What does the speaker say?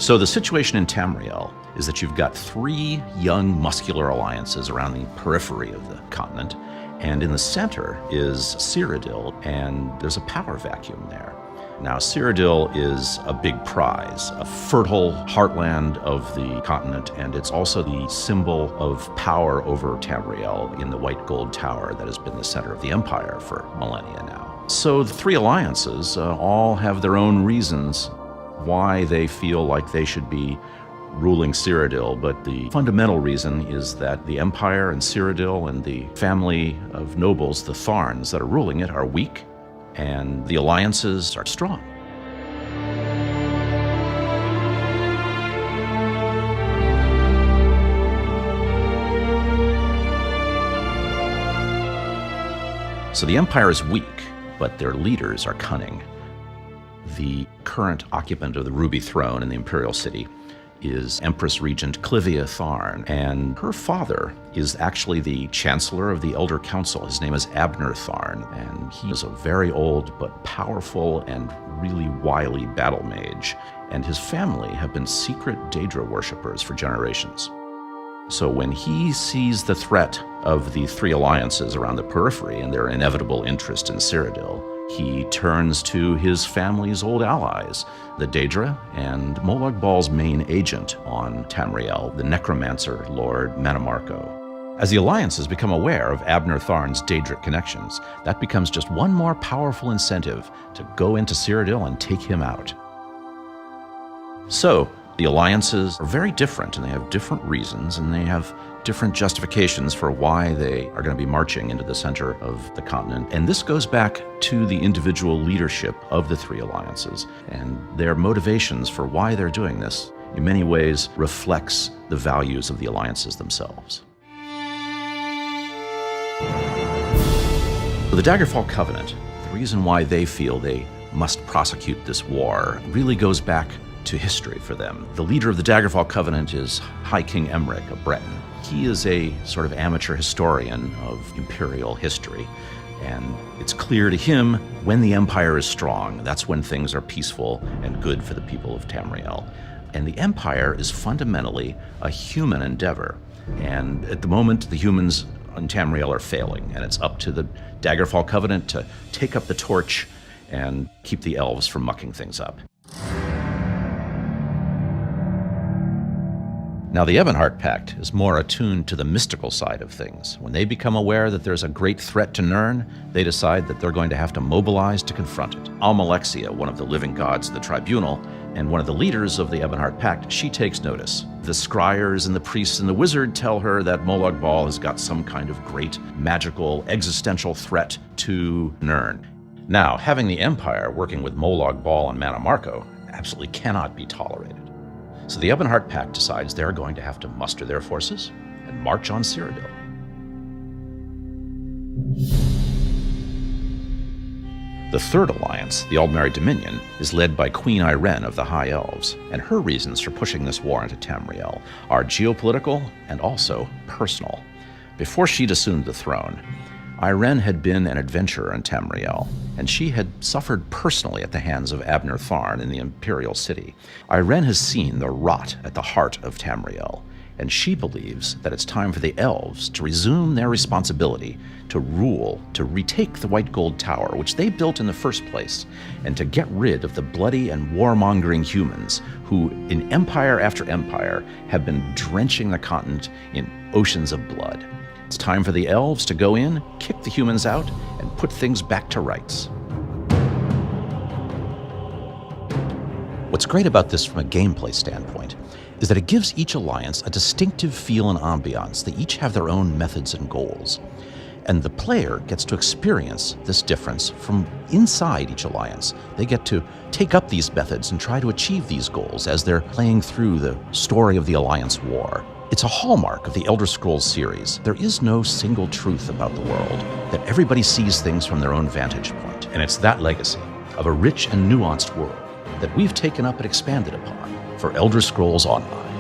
So the situation in Tamriel is that you've got three young muscular alliances around the periphery of the continent, and in the center is Cyrodiil, and there's a power vacuum there. Now, Cyrodiil is a big prize, a fertile heartland of the continent, and it's also the symbol of power over Tamriel in the white gold tower that has been the center of the empire for millennia now. So the three alliances all have their own reasons why they feel like they should be ruling Cyrodiil, but the fundamental reason is that the empire and Cyrodiil and the family of nobles, the Tharns that are ruling it, are weak, and the alliances are strong. So the empire is weak, but their leaders are cunning. The current occupant of the Ruby Throne in the Imperial City is Empress Regent Clivia Tharn, and her father is actually the Chancellor of the Elder Council. His name is Abner Tharn, and he is a very old but powerful and really wily battle mage, and his family have been secret Daedra worshippers for generations. So when he sees the threat of the three alliances around the periphery and their inevitable interest in Cyrodiil, he turns to his family's old allies, the Daedra, and Molag Bal's main agent on Tamriel, the necromancer Lord Mannimarco. As the alliances become aware of Abner Tharn's Daedric connections, that becomes just one more powerful incentive to go into Cyrodiil and take him out. So, the alliances are very different, and they have different reasons, and they have different justifications for why they are going to be marching into the center of the continent. And this goes back to the individual leadership of the three alliances, and their motivations for why they're doing this in many ways reflects the values of the alliances themselves. The Daggerfall Covenant, the reason why they feel they must prosecute this war really goes back to history for them. The leader of the Daggerfall Covenant is High King Emric, a Breton. He is a sort of amateur historian of imperial history, and it's clear to him when the empire is strong, that's when things are peaceful and good for the people of Tamriel. And the empire is fundamentally a human endeavor, and at the moment the humans in Tamriel are failing, and it's up to the Daggerfall Covenant to take up the torch and keep the elves from mucking things up. Now, the Ebonheart Pact is more attuned to the mystical side of things. When they become aware that there's a great threat to Nirn, they decide that they're going to have to mobilize to confront it. Almalexia, one of the living gods of the tribunal, and one of the leaders of the Ebonheart Pact, she takes notice. The scryers and the priests and the wizard tell her that Molag Bal has got some kind of great, magical, existential threat to Nirn. Now, having the Empire working with Molag Bal and Mannimarco absolutely cannot be tolerated. So the Ebonheart Pact decides they're going to have to muster their forces and march on Cyrodiil. The third alliance, the Aldmeri Dominion, is led by Queen Irene of the High Elves, and her reasons for pushing this war into Tamriel are geopolitical and also personal. Before she'd assumed the throne, Irene had been an adventurer in Tamriel, and she had suffered personally at the hands of Abner Tharn in the Imperial City. Irene has seen the rot at the heart of Tamriel, and she believes that it's time for the elves to resume their responsibility to rule, to retake the White Gold Tower, which they built in the first place, and to get rid of the bloody and warmongering humans who, in empire after empire, have been drenching the continent in oceans of blood. It's time for the elves to go in, kick the humans out, and put things back to rights. What's great about this from a gameplay standpoint is that it gives each alliance a distinctive feel and ambiance. They each have their own methods and goals. And the player gets to experience this difference from inside each alliance. They get to take up these methods and try to achieve these goals as they're playing through the story of the Alliance War. It's a hallmark of the Elder Scrolls series. There is no single truth about the world, that everybody sees things from their own vantage point. And it's that legacy of a rich and nuanced world that we've taken up and expanded upon for Elder Scrolls Online.